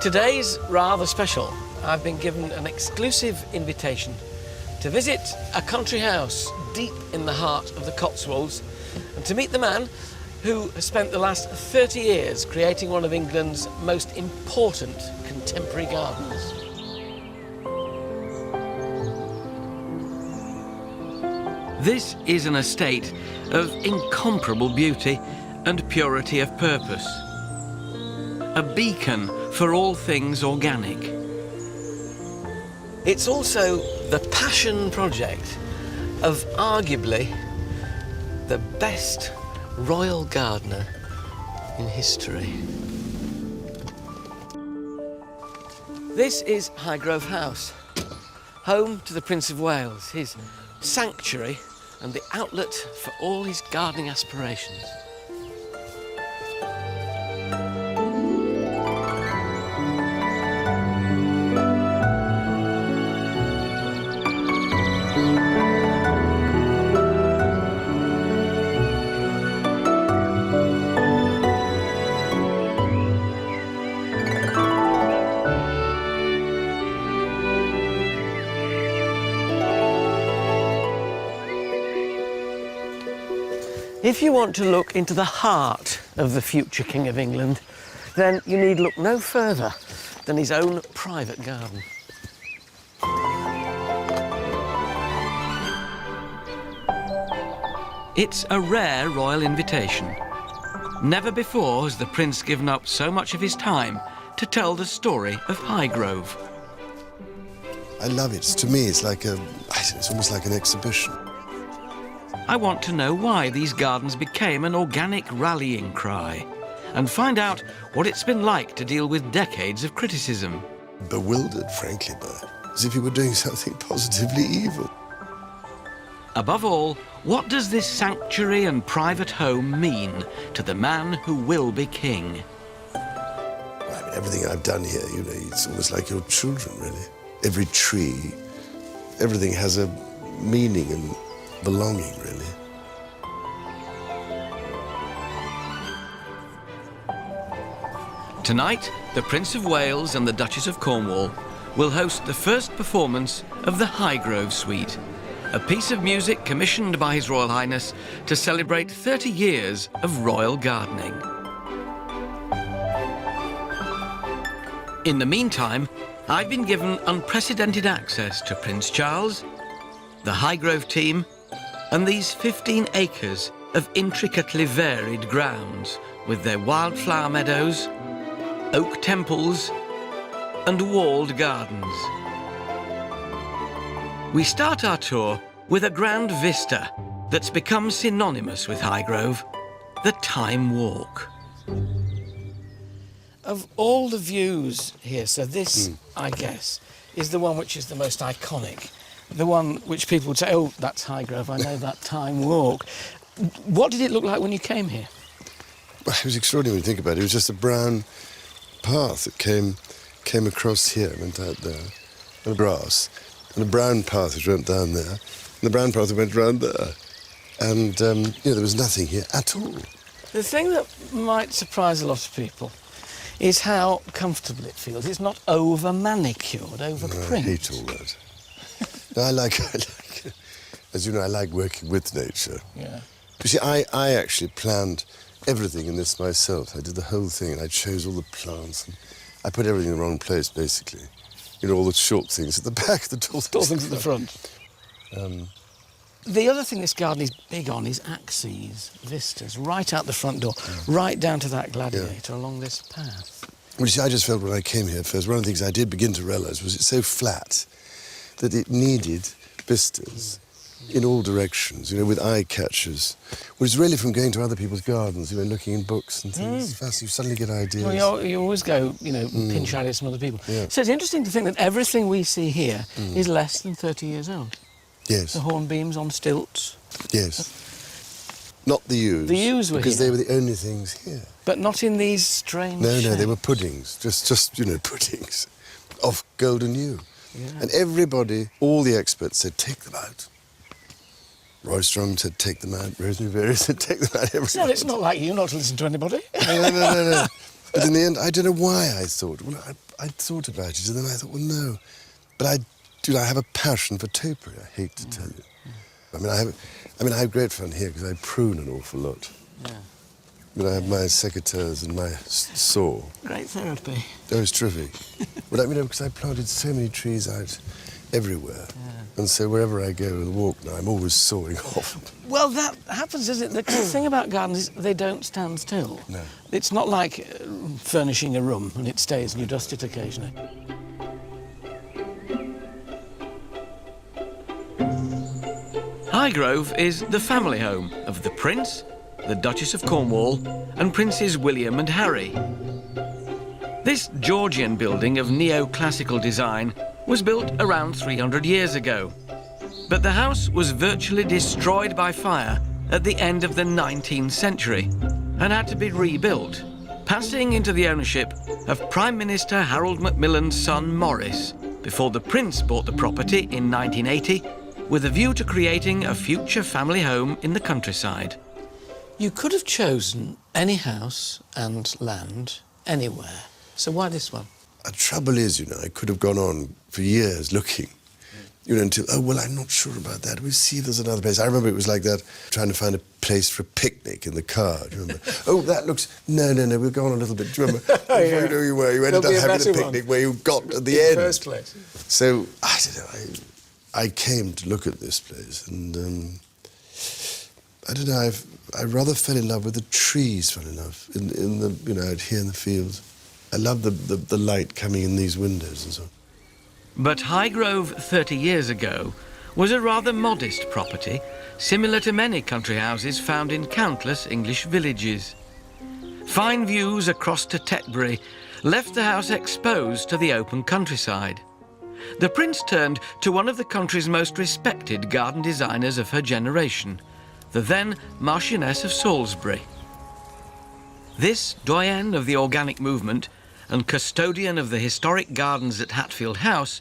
Today's rather special. I've been given an exclusive invitation to visit a country house deep in the heart of the Cotswolds and to meet the man who has spent the last 30 years creating one of England's most important contemporary gardens. This is an estate of incomparable beauty and purity of purpose. A beacon for all things organic. It's also the passion project of arguably the best royal gardener in history. This is Highrove House, home to the Prince of Wales, his sanctuary and the outlet for all his gardening aspirations. If you want to look into the heart of the future King of England, then you need look no further than his own private garden. It's a rare royal invitation. Never before has the Prince given up so much of his time to tell the story of Highrove. I love it. To me, it's almost like an exhibition. I want to know why these gardens became an organic rallying cry and find out what it's been like to deal with decades of criticism. Bewildered, frankly, by it, as if you were doing something positively evil. Above all, what does this sanctuary and private home mean to the man who will be king? I mean, everything I've done here, you know, it's almost like your children, really. Every tree, everything has a meaning and belonging, really. Tonight, the Prince of Wales and the Duchess of Cornwall will host the first performance of the Highrove Suite, a piece of music commissioned by His Royal Highness to celebrate 30 years of royal gardening. In the meantime, I've been given unprecedented access to Prince Charles, the Highrove team, and these 15 acres of intricately varied grounds with their wildflower meadows, oak temples, and walled gardens. We start our tour with a grand vista that's become synonymous with Highrove, the Time Walk. Of all the views here, so this, I guess, is the one which is the most iconic. The one which people would say, oh, that's Highrove, I know that Time Walk. What did it look like when you came here? Well, it was extraordinary when you think about it. It was just a brown path that came across here and went out there, and grass, and a brown path which went down there, and the brown path that went round there. And, you know, there was nothing here at all. The thing that might surprise a lot of people is how comfortable it feels. It's not over-manicured, over-print. I hate all that. No, I like, as you know, I like working with nature. Yeah. But see, I actually planned everything in this myself. I did the whole thing, and I chose all the plants, and I put everything in the wrong place, basically. You know, all the short things at the back, the tall things at the front. The other thing this garden is big on is axes, vistas, right out the front door, right down to that gladiator along this path. Well, you see, I just felt when I came here first, one of the things I did begin to realise was it's so flat that it needed vistas in all directions, you know, with eye catchers, which is really from going to other people's gardens, you know, looking in books and things. Fast, you suddenly get ideas. Well, you always go, you know, pinch ideas from other people. Yeah. So it's interesting to think that everything we see here is less than 30 years old. Yes. The hornbeams on stilts. Yes. Not the yews. The yews were because here. they were the only things here. But not in these strange No, shapes. they were puddings, just you know, puddings of golden yew. Yeah. And everybody, all the experts said, take them out. Roy Strong said, take them out. Rosemary Berry said, take them out. So it's not like you not to listen to anybody. No. But in the end, I don't know why I thought. Well, I thought about it, and then I thought, well, no. But I have a passion for topiary, I hate to tell you. I have great fun here because I prune an awful lot. Yeah. I have my secateurs and my saw. Great therapy. Oh, it's terrific. But because I planted so many trees out everywhere. Yeah. And so wherever I go and walk now, I'm always sawing off. Well, that happens, isn't it? The thing about gardens is they don't stand still. No. It's not like furnishing a room and it stays and you dust it occasionally. Highrove is the family home of the Prince, the Duchess of Cornwall, and Princes William and Harry. This Georgian building of neoclassical design was built around 300 years ago. But the house was virtually destroyed by fire at the end of the 19th century and had to be rebuilt, passing into the ownership of Prime Minister Harold Macmillan's son Maurice before the Prince bought the property in 1980 with a view to creating a future family home in the countryside. You could have chosen any house and land anywhere. So why this one? The trouble is, I could have gone on for years looking, until, oh, well, I'm not sure about that. We'll see if there's another place. I remember it was like that, trying to find a place for a picnic in the car. Do you remember? Oh, that looks... No, we'll go on a little bit. Do you remember? Oh, yeah. You know you were. You ended up having a picnic where you got at the end. In the first place. So, I don't know, I came to look at this place and, I don't know, I rather fell in love with the trees, funny enough, in the, out here in the fields. I love the light coming in these windows and so on. But Highrove 30 years ago was a rather modest property, similar to many country houses found in countless English villages. Fine views across to Tetbury left the house exposed to the open countryside. The Prince turned to one of the country's most respected garden designers of her generation, the then Marchioness of Salisbury. This doyen of the organic movement and custodian of the historic gardens at Hatfield House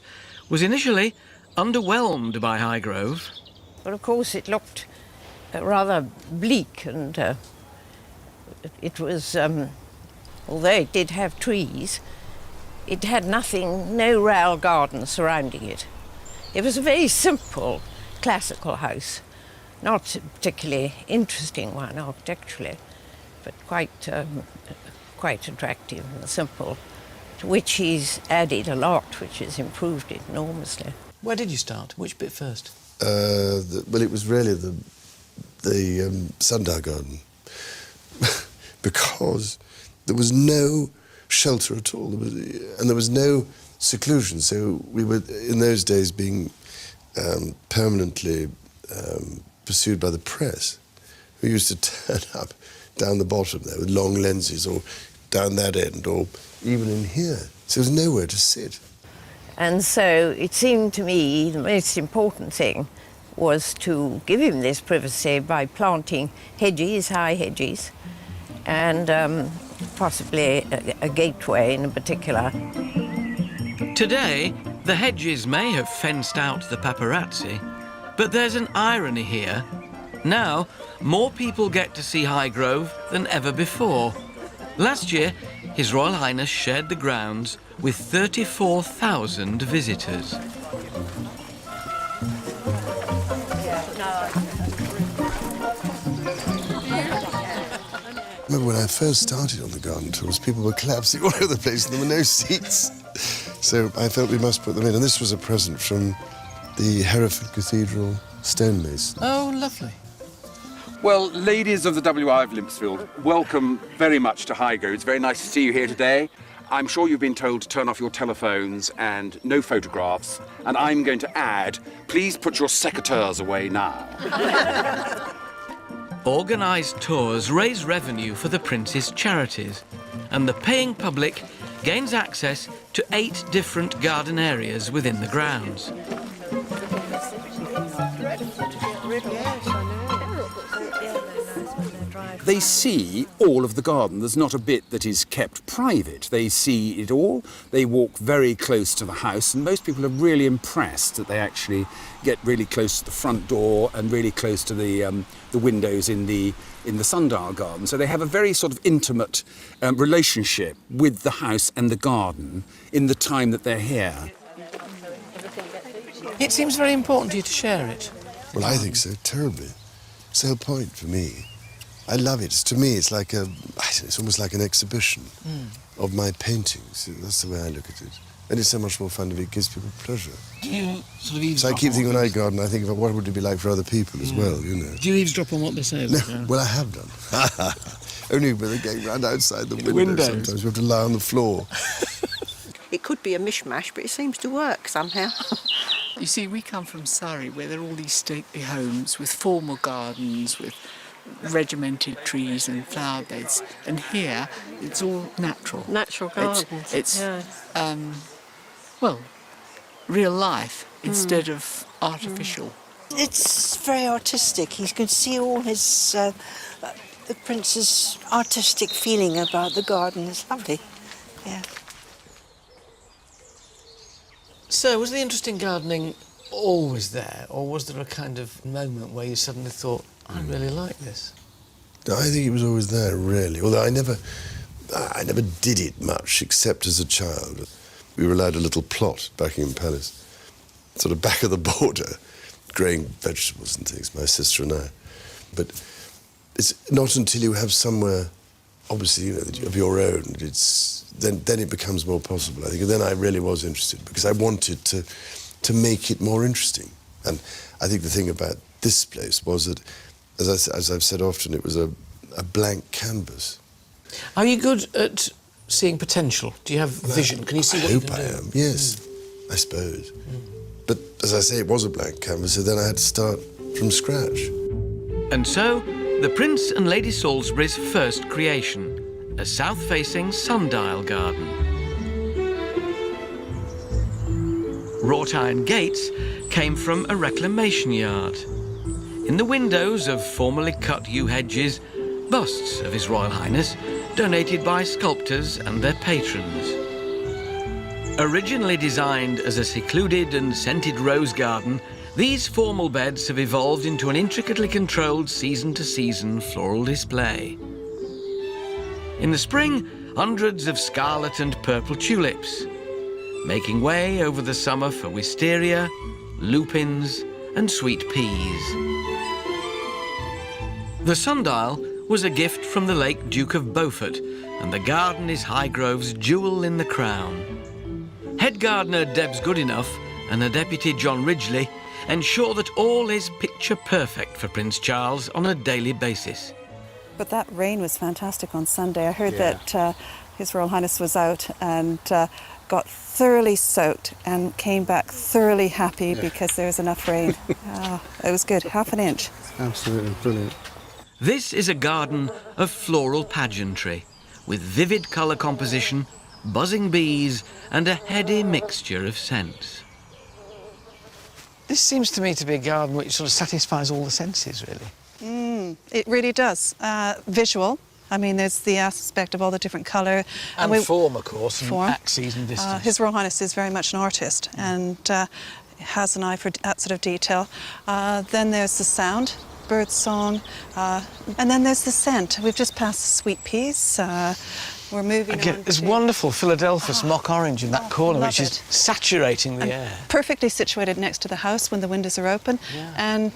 was initially underwhelmed by Highrove. But of course it looked rather bleak and it was, although it did have trees, it had nothing, no rail garden surrounding it. It was a very simple classical house, not a particularly interesting one architecturally, but quite attractive and simple, to which he's added a lot, which has improved it enormously. Where did you start? Which bit first? Well, it was really the sundial garden, because there was no shelter at all, and there was no seclusion. So we were, in those days, being permanently pursued by the press, who used to turn up down the bottom there with long lenses, or down that end, or even in here. So there was nowhere to sit. And so it seemed to me the most important thing was to give him this privacy by planting hedges, high hedges, and possibly a gateway in particular. Today, the hedges may have fenced out the paparazzi, but there's an irony here. Now, more people get to see Highrove than ever before. Last year, His Royal Highness shared the grounds with 34,000 visitors. I remember when I first started on the garden tours, people were collapsing all over the place and there were no seats. So I felt we must put them in. And this was a present from the Hereford Cathedral stonemason. Oh, lovely. Well, ladies of the WI of Limpsfield, welcome very much to Highrove. It's very nice to see you here today. I'm sure you've been told to turn off your telephones and no photographs. And I'm going to add, please put your secateurs away now. Organised tours raise revenue for the Prince's charities, and the paying public gains access to 8 different garden areas within the grounds. They see all of the garden. There's not a bit that is kept private. They see it all. They walk very close to the house, and most people are really impressed that they actually get really close to the front door and really close to the windows in the in the sundial garden, so they have a very sort of intimate relationship with the house and the garden in the time that they're here. It seems very important to you to share it. Well, I think so, terribly. It's the whole point for me. I love it. To me, it's like it's almost like an exhibition of my paintings. That's the way I look at it. And it's so much more fun if it gives people pleasure. Do you sort of eavesdrop? So I keep thinking when I garden, I think about what would it be like for other people as well, you know. Do you eavesdrop on what they say? No, well, I have done. Only when they're going round outside the window. Sometimes we have to lie on the floor. It could be a mishmash, but it seems to work somehow. You see, we come from Surrey, where there are all these stately homes with formal gardens, with regimented trees and flower beds. And here, it's all natural. Natural gardens. It's well, real life instead of artificial. It's very artistic. You can see all his, the Prince's artistic feeling about the garden. It's lovely, yeah. So, was the interest in gardening always there, or was there a kind of moment where you suddenly thought, I really like this? No, I think it was always there, really. Although I never did it much, except as a child. We were allowed a little plot at Buckingham Palace, sort of back of the border, growing vegetables and things, my sister and I. But it's not until you have somewhere, obviously, you know, of your own, then it becomes more possible, I think. And then I really was interested, because I wanted to make it more interesting. And I think the thing about this place was that, as I've said often, it was a blank canvas. Are you good at seeing potential? Do you have vision? Can you see what you can do? I hope I am, yes, I suppose. But as I say, it was a blank canvas, so then I had to start from scratch. And so, the Prince and Lady Salisbury's first creation, a south-facing sundial garden. Wrought iron gates came from a reclamation yard. In the windows of formerly cut yew hedges, busts of His Royal Highness, donated by sculptors and their patrons. Originally designed as a secluded and scented rose garden, these formal beds have evolved into an intricately controlled season-to-season floral display. In the spring, hundreds of scarlet and purple tulips, making way over the summer for wisteria, lupins and sweet peas. The sundial was a gift from the late Duke of Beaufort, and the garden is Highgrove's jewel in the crown. Head gardener Debs Goodenough and her deputy John Ridgely ensure that all is picture perfect for Prince Charles on a daily basis. But that rain was fantastic on Sunday. I heard that His Royal Highness was out and got thoroughly soaked and came back thoroughly happy because there was enough rain. It was good, half an inch. Absolutely brilliant. This is a garden of floral pageantry, with vivid colour composition, buzzing bees and a heady mixture of scents. This seems to me to be a garden which sort of satisfies all the senses, really. It really does. Visual. I mean, there's the aspect of all the different colour. And form, of course, and axes and distance. His Royal Highness is very much an artist and has an eye for that sort of detail. Then there's the sound, bird song, and then there's the scent. We've just passed the sweet peas. We're moving on. There's wonderful Philadelphia mock orange in that corner, which is saturating the air. Perfectly situated next to the house when the windows are open. Yeah. And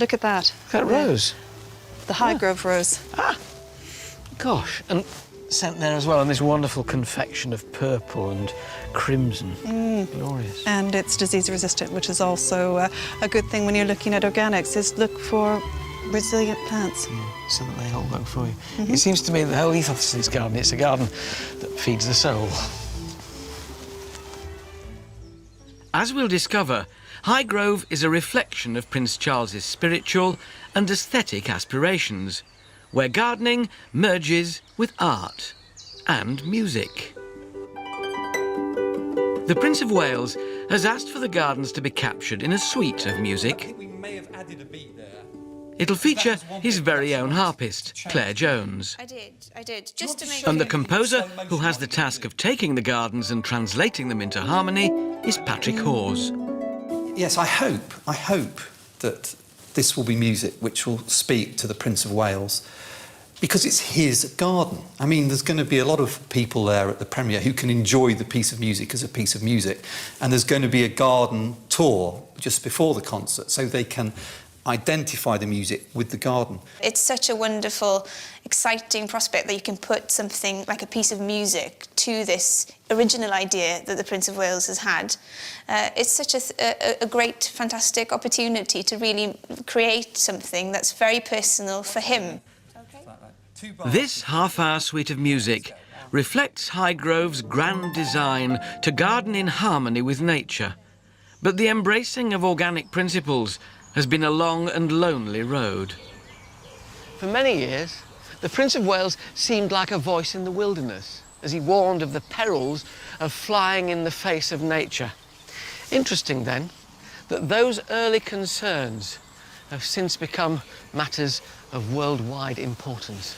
look at that. That rose. The Highrove rose. Gosh, and scent there as well, and this wonderful confection of purple and crimson. Glorious. And it's disease resistant, which is also a good thing when you're looking at organics, is look for resilient plants. So that they all work for you. It seems to me the whole ethos of this garden, it's a garden that feeds the soul. As we'll discover, Highrove is a reflection of Prince Charles's spiritual and aesthetic aspirations, where gardening merges with art and music. The Prince of Wales has asked for the gardens to be captured in a suite of music. I think we may have added a beat there. It'll feature his very own harpist, Claire Jones. I did, just to make And the composer who has the task of taking the gardens and translating them into harmony is Patrick Hawes. Yes, I hope that this will be music which will speak to the Prince of Wales because it's his garden. I mean, there's going to be a lot of people there at the premiere who can enjoy the piece of music as a piece of music, and there's going to be a garden tour just before the concert so they can identify the music with the garden. It's such a wonderful, exciting prospect that you can put something like a piece of music to this original idea that the Prince of Wales has had. It's such a great, fantastic opportunity to really create something that's very personal for him. This half-hour suite of music reflects Highgrove's grand design to garden in harmony with nature. But the embracing of organic principles has been a long and lonely road. For many years, the Prince of Wales seemed like a voice in the wilderness as he warned of the perils of flying in the face of nature. Interesting, then, that those early concerns have since become matters of worldwide importance.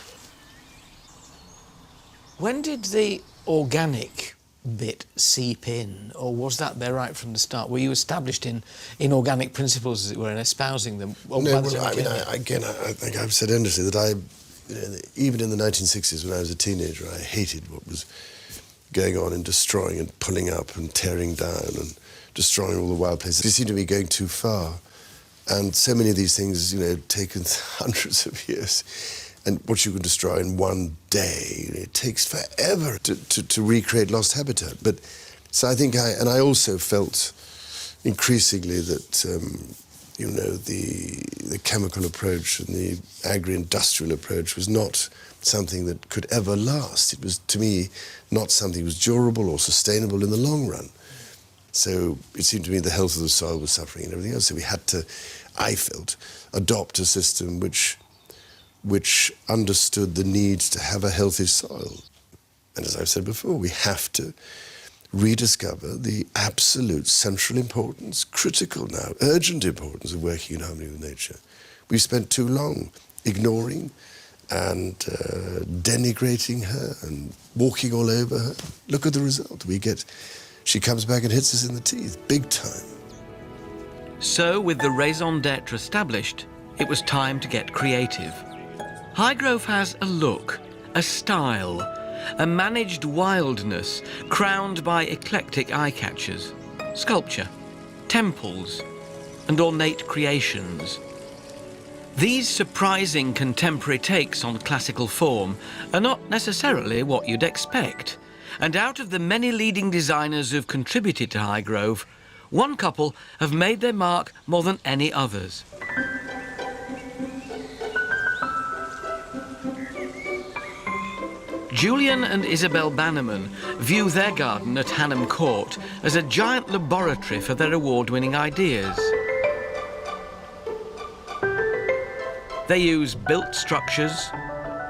When did the organic bit seep in, or was that there right from the start? Were you established in organic principles, as it were, and espousing them? No, well, I mean, I think I've said endlessly that even in the 1960s when I was a teenager, I hated what was going on in destroying and pulling up and tearing down and destroying all the wild places. It seemed to be going too far. And so many of these things, taken hundreds of years. And what you can destroy in one day, it takes forever to recreate lost habitat. But so I think I also felt increasingly that the chemical approach and the agri-industrial approach was not something that could ever last. It was, to me, not something that was durable or sustainable in the long run. So it seemed to me the health of the soil was suffering and everything else. So we had to, I felt, adopt a system which understood the need to have a healthy soil. And as I've said before, we have to rediscover the absolute central importance, critical now, urgent importance of working in harmony with nature. We've spent too long ignoring and denigrating her and walking all over her. Look at the result. She comes back and hits us in the teeth, big time. So, with the raison d'etre established, it was time to get creative. Highrove has a look, a style, a managed wildness crowned by eclectic eye-catchers, sculpture, temples, and ornate creations. These surprising contemporary takes on classical form are not necessarily what you'd expect, and out of the many leading designers who've contributed to Highrove, one couple have made their mark more than any others. Julian and Isabel Bannerman view their garden at Hannam Court as a giant laboratory for their award-winning ideas. They use built structures,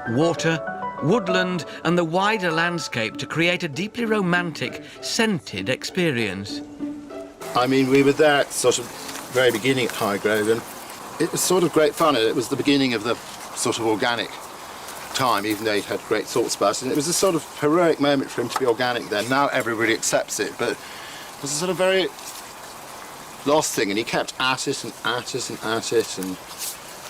water, woodland and the wider landscape to create a deeply romantic, scented experience. I mean, we were there at sort of very beginning at Highrove, and it was sort of great fun. It was the beginning of the sort of organic time, even though he'd had great thoughts about it. And it was a sort of heroic moment for him to be organic then. Now everybody accepts it, but it was a sort of very lost thing, and he kept at it and at it and at it. And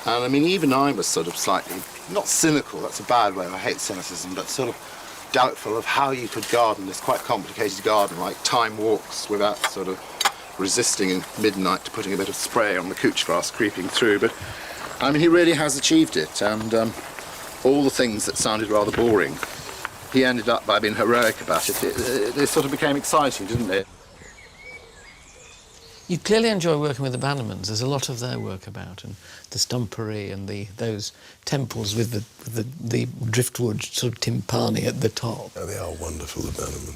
I mean, even I was sort of slightly, not cynical, that's a bad word, I hate cynicism, but sort of doubtful of how you could garden this quite complicated garden, like time walks, without sort of resisting in midnight to putting a bit of spray on the couch grass creeping through. But I mean, he really has achieved it, and all the things that sounded rather boring, he ended up by being heroic about it. It sort of became exciting, didn't it? You clearly enjoy working with the Bannermans. There's a lot of their work about, and the stumpery and those temples with the driftwood sort of timpani at the top. Oh, they are wonderful, the Bannerman.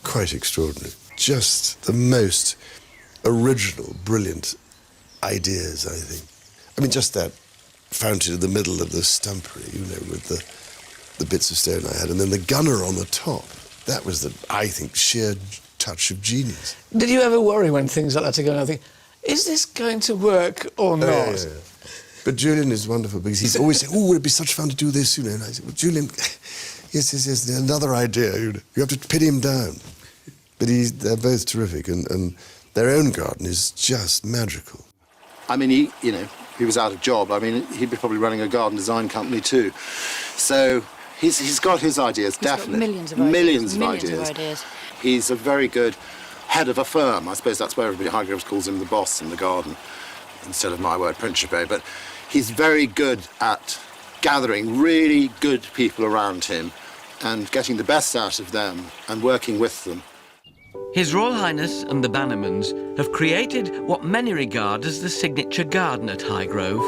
Quite extraordinary. Just the most original, brilliant ideas, I think. I mean, just that fountain in the middle of the stumpery, with the bits of stone I had, and then the gunner on the top. That was I think, sheer touch of genius. Did you ever worry when things like that are going on? I think, is this going to work or not? Yeah. But Julian is wonderful because he's always saying, "Oh, it'd be such fun to do this," And I said, "Well, Julian, yes, another idea. You have to pin him down." But they're both terrific, and their own garden is just magical. I mean, he was out of job, I mean, he'd be probably running a garden design company too. So he's got his ideas, definitely. Millions of ideas. He's a very good head of a firm. I suppose that's where everybody at Highrove calls him the boss in the garden, instead of my word, principe. But he's very good at gathering really good people around him and getting the best out of them and working with them. His Royal Highness and the Bannermans have created what many regard as the signature garden at Highrove.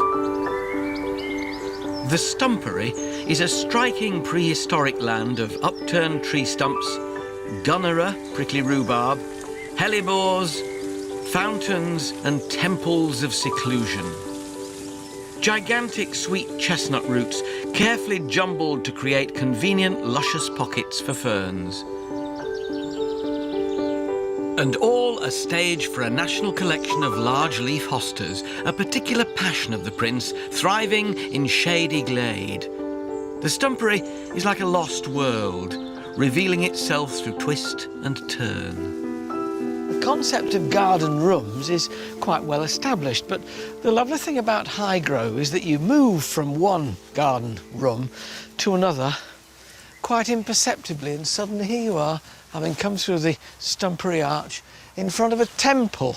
The Stumpery is a striking prehistoric land of upturned tree stumps, gunnera, prickly rhubarb, hellebores, fountains and temples of seclusion. Gigantic sweet chestnut roots carefully jumbled to create convenient luscious pockets for ferns. And all a stage for a national collection of large leaf hostas, a particular passion of the Prince, thriving in shady glade. The Stumpery is like a lost world, revealing itself through twist and turn. The concept of garden rooms is quite well established, but the lovely thing about Highrove is that you move from one garden room to another quite imperceptibly, and suddenly here you are, having come through the Stumpery Arch in front of a temple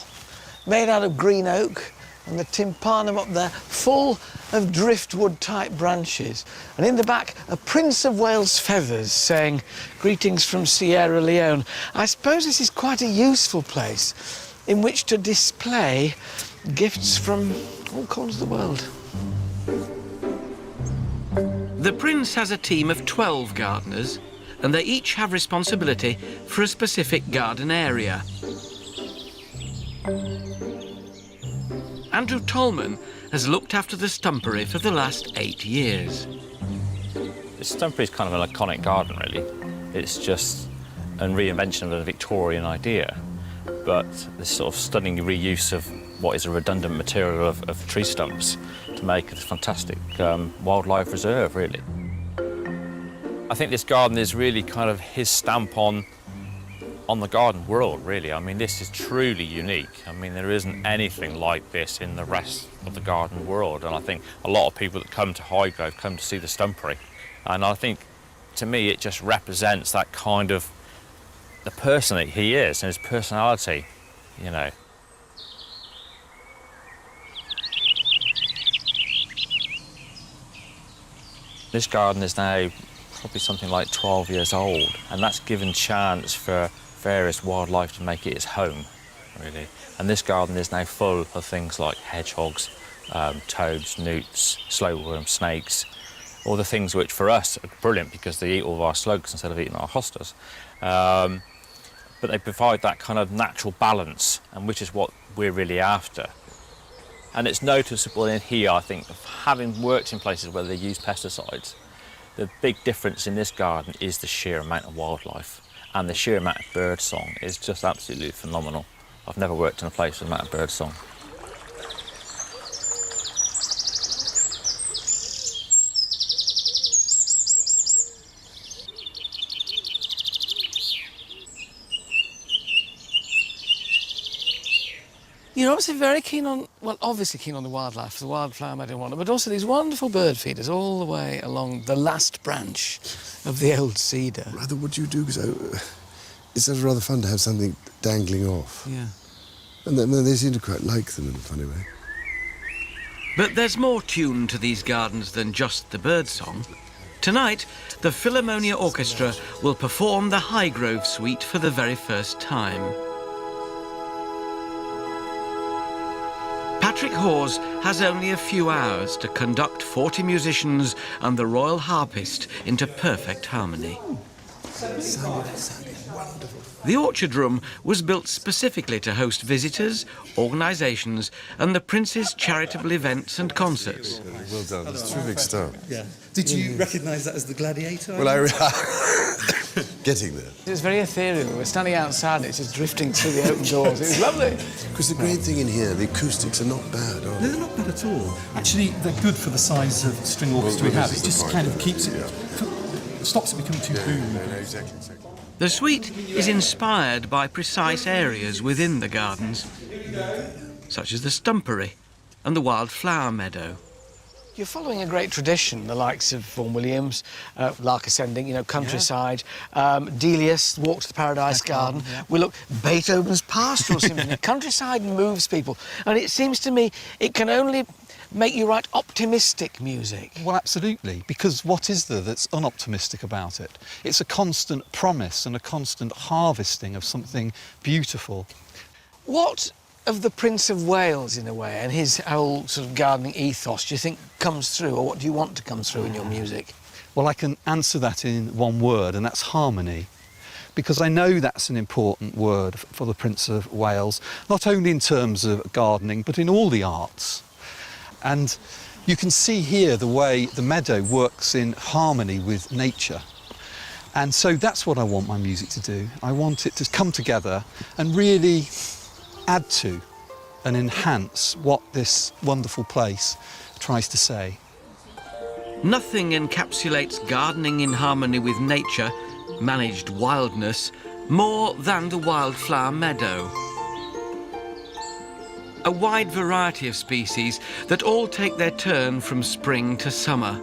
made out of green oak, and the tympanum up there full of driftwood-type branches. And in the back, a Prince of Wales feathers saying, "Greetings from Sierra Leone." I suppose this is quite a useful place in which to display gifts from all corners of the world. The Prince has a team of 12 gardeners, and they each have responsibility for a specific garden area. Andrew Tolman has looked after the Stumpery for the last 8 years. The Stumpery is kind of an iconic garden, really. It's just a reinvention of a Victorian idea, but this sort of stunning reuse of what is a redundant material of tree stumps to make a fantastic wildlife reserve, really. I think this garden is really kind of his stamp on the garden world, really. I mean, this is truly unique. I mean, there isn't anything like this in the rest of the garden world, and I think a lot of people that come to Highrove come to see the Stumpery. And I think, to me, it just represents that kind of the person that he is and his personality, you know. This garden is now probably something like 12 years old, and that's given chance for various wildlife to make it its home, really. And this garden is now full of things like hedgehogs, toads, newts, slowworms, snakes, all the things which for us are brilliant because they eat all of our slugs instead of eating our hostas. But they provide that kind of natural balance, and which is what we're really after. And it's noticeable in here, I think, of having worked in places where they use pesticides. The big difference in this garden is the sheer amount of wildlife, and the sheer amount of bird song is just absolutely phenomenal. I've never worked in a place with the amount of bird song. You're obviously very keen on, well, obviously keen on the wildlife, the wildflower meadow wonder, but also these wonderful bird feeders all the way along the last branch of the old cedar. Rather, what do you do? Because it's rather fun to have something dangling off. Yeah. And they seem to quite like them in a funny way. But there's more tune to these gardens than just the bird song. Tonight, the Philharmonia Orchestra will perform the Highrove Suite for the very first time. Patrick Hawes has only a few hours to conduct 40 musicians and the royal harpist into perfect harmony. The Orchard Room was built specifically to host visitors, organisations and the Prince's charitable events and concerts. Well done, it's a terrific start. Yeah. Did you recognise that as the Gladiator? Well, getting there. It was very ethereal. We're standing outside and it's just drifting through the open doors. It was lovely. Because the great thing in here, the acoustics are not bad, are they? They're not bad at all. Actually, they're good for the size of string orchestra we have. It just kind of keeps it, stops it becoming too boom. No, exactly. The suite is inspired by precise areas within the gardens, such as the Stumpery, and the wildflower meadow. You're following a great tradition, the likes of Vaughan Williams, Lark Ascending, you know, Countryside, Delius, Walk to the Paradise Garden. Yeah. We look, Beethoven's Pastoral Symphony. Countryside moves people, and it seems to me it can only make you write optimistic music. Well, absolutely, because what is there that's unoptimistic about it? It's a constant promise and a constant harvesting of something beautiful. What of the Prince of Wales, in a way, and his whole sort of gardening ethos, do you think comes through, or what do you want to come through in your music? Well, I can answer that in one word, and that's harmony. Because I know that's an important word for the Prince of Wales, not only in terms of gardening, but in all the arts. And you can see here the way the meadow works in harmony with nature. And so that's what I want my music to do. I want it to come together and really add to and enhance what this wonderful place tries to say. Nothing encapsulates gardening in harmony with nature, managed wildness, more than the wildflower meadow. A wide variety of species that all take their turn from spring to summer.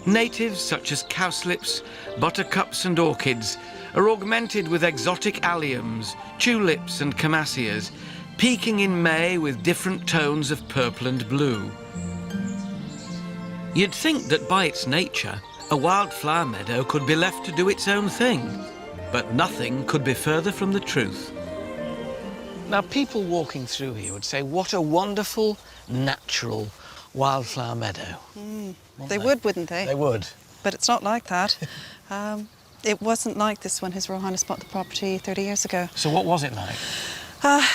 Natives such as cowslips, buttercups and orchids are augmented with exotic alliums, tulips and camasias, peaking in May with different tones of purple and blue. You'd think that by its nature, a wildflower meadow could be left to do its own thing, but nothing could be further from the truth. Now, people walking through here would say, what a wonderful, natural wildflower meadow. They would, wouldn't they? They would. But it's not like that. It wasn't like this when His Royal Highness bought the property 30 years ago. So what was it like?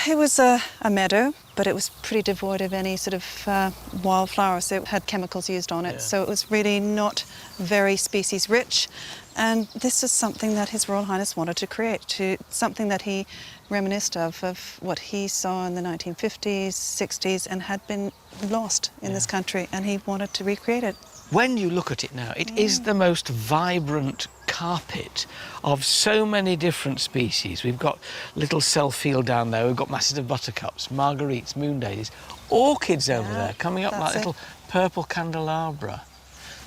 It was a meadow, but it was pretty devoid of any sort of wildflowers. So it had chemicals used on it, Yeah. so it was really not very species rich. And this is something that His Royal Highness wanted to create, something that he reminisced of what he saw in the 1950s, 60s, and had been lost in this country, and he wanted to recreate it. When you look at it now, it is the most vibrant carpet of so many different species. We've got little self-field down there, we've got masses of buttercups, marguerites, moondaisies, orchids over there, coming up like little purple candelabra.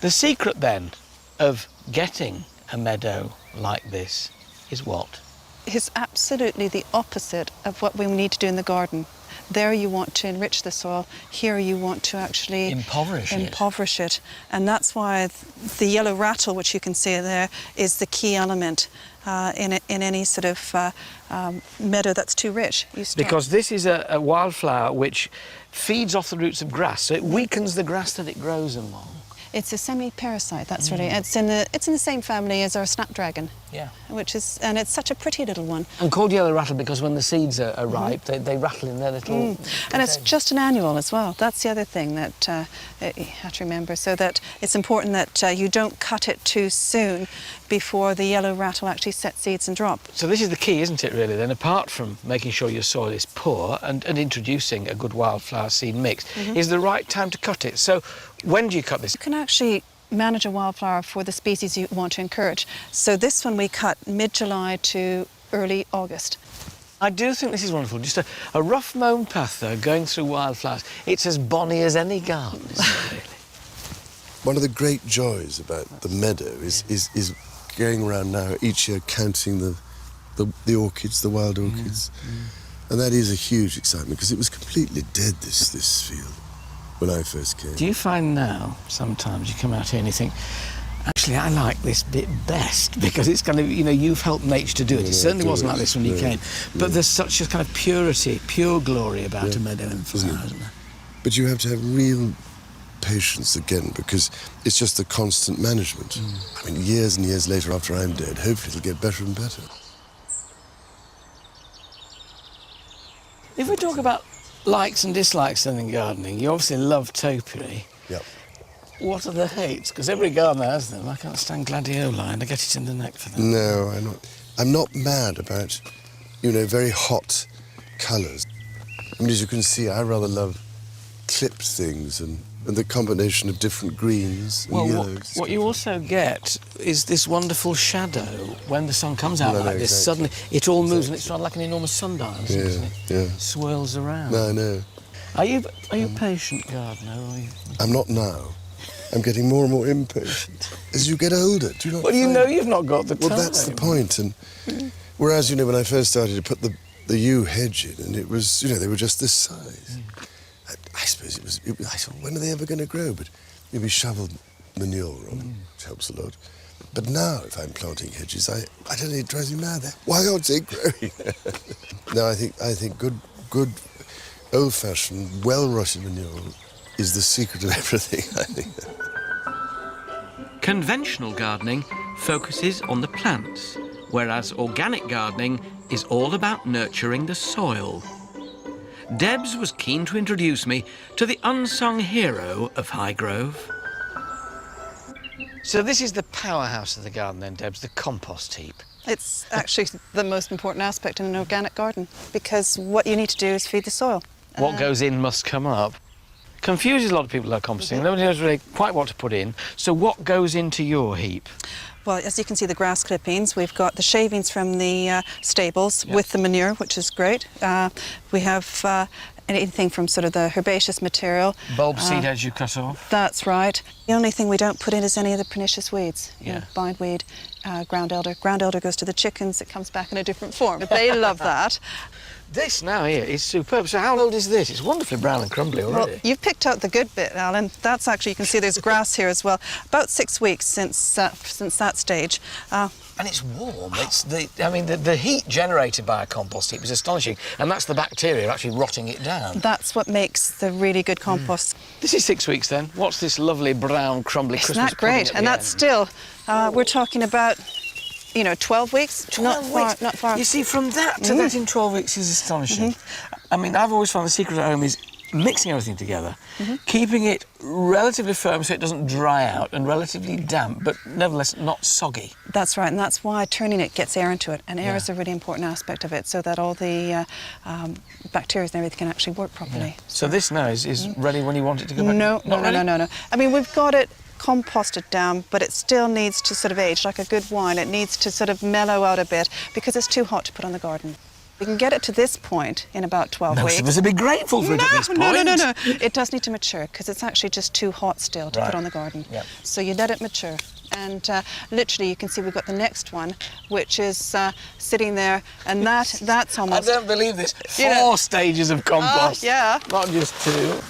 The secret then of getting a meadow like this is what? Is absolutely the opposite of what we need to do in the garden. There you want to enrich the soil, here you want to actually impoverish it. And that's why the yellow rattle, which you can see there, is the key element in any sort of meadow that's too rich. Because this is a wildflower which feeds off the roots of grass, so it weakens the grass that it grows along. It's a semi-parasite, that's really, it's in the same family as our snapdragon. Yeah. And it's such a pretty little one. And called yellow rattle because when the seeds are ripe, they rattle in their little... And it's just an annual as well. That's the other thing that you have to remember, so that it's important that you don't cut it too soon before the yellow rattle actually sets seeds and drop. So this is the key, isn't it, really, then, apart from making sure your soil is poor and introducing a good wildflower seed mix, is the right time to cut it. So when do you cut this? You can actually manage a wildflower for the species you want to encourage. So this one we cut mid-July to early August. I do think this is wonderful. Just a rough mown path, though, going through wildflowers. It's as bonny as any garden, isn't it, really? One of the great joys about the meadow is going around now each year counting the orchids, the wild orchids. And that is a huge excitement because it was completely dead, this field, when I first came. Do you find now, sometimes you come out here and you think, actually, I like this bit best because it's kind of, you know, you've helped nature to do it. It certainly wasn't like this when you came. But there's such a kind of purity, pure glory about a meadow in flower, isn't there? But you have to have real patience again because it's just the constant management. I mean, years and years later after I'm dead, hopefully it'll get better and better. If we talk about likes and dislikes in gardening, you obviously love topiary. Yep. What are the hates? Because every gardener has them. I can't stand gladioli and I get it in the neck for them. No, I'm not mad about, you know, very hot colours. I mean, as you can see, I rather love clipped things and the combination of different greens and yellows. What you also get is this wonderful shadow when the sun comes out like this. Suddenly, it all moves and it's like an enormous sundial, isn't it? Yeah. Swirls around. No, I know. Are you patient, gardener? Or are you... I'm not now. I'm getting more and more impatient. As you get older, do you not Well, you find- know you've not got the time. Well, that's the point. And whereas, you know, when I first started to put the yew hedge in, and it was, you know, they were just this size. I suppose it was, I thought, when are they ever going to grow? But maybe shoveled manure on them, which helps a lot. But now, if I'm planting hedges, I don't know, it drives me mad. Why aren't they growing? No, I think good old-fashioned, well-rotted manure is the secret of everything, I think. Conventional gardening focuses on the plants, whereas organic gardening is all about nurturing the soil. Debs was keen to introduce me to the unsung hero of Highrove. So this is the powerhouse of the garden then, Debs, the compost heap. It's actually the most important aspect in an organic garden, because what you need to do is feed the soil. What goes in must come up. Confuses a lot of people about composting. Nobody knows really quite what to put in. So what goes into your heap? Well, as you can see, the grass clippings, we've got the shavings from the stables with the manure, which is great. We have anything from sort of the herbaceous material. Bulb seed heads you cut off? That's right. The only thing we don't put in is any of the pernicious weeds. You know, bindweed, ground elder. Ground elder goes to the chickens, it comes back in a different form. But they love that. This now here is superb. So how old is this? It's wonderfully brown and crumbly already. Well, you've picked out the good bit, Alan. That's actually, you can see there's grass here as well. About 6 weeks since that stage. And it's warm. It's the heat generated by a compost heap is astonishing, and that's the bacteria actually rotting it down. That's what makes the really good compost. This is 6 weeks then. What's this lovely brown crumbly Isn't Christmas that great? And that's still, we're talking about, you know, 12 weeks? 12 weeks. Not far. You see, from that to that in 12 weeks is astonishing. I mean, I've always found the secret at home is mixing everything together, keeping it relatively firm so it doesn't dry out, and relatively damp, but nevertheless not soggy. That's right, and that's why turning it gets air into it, and air is a really important aspect of it, so that all the bacteria and everything can actually work properly. So this now is ready when you want it to go back? No. Ready? I mean, we've got it composted down, but it still needs to sort of age, like a good wine. It needs to sort of mellow out a bit, because it's too hot to put on the garden. We can get it to this point in about 12 weeks. Most of us would be grateful for it at this point. No. It does need to mature, because it's actually just too hot still to put on the garden. Yep. So you let it mature. And literally, you can see we've got the next one, which is sitting there, and that's almost... I don't believe this. 4 stages of compost. Yeah. Not just 2.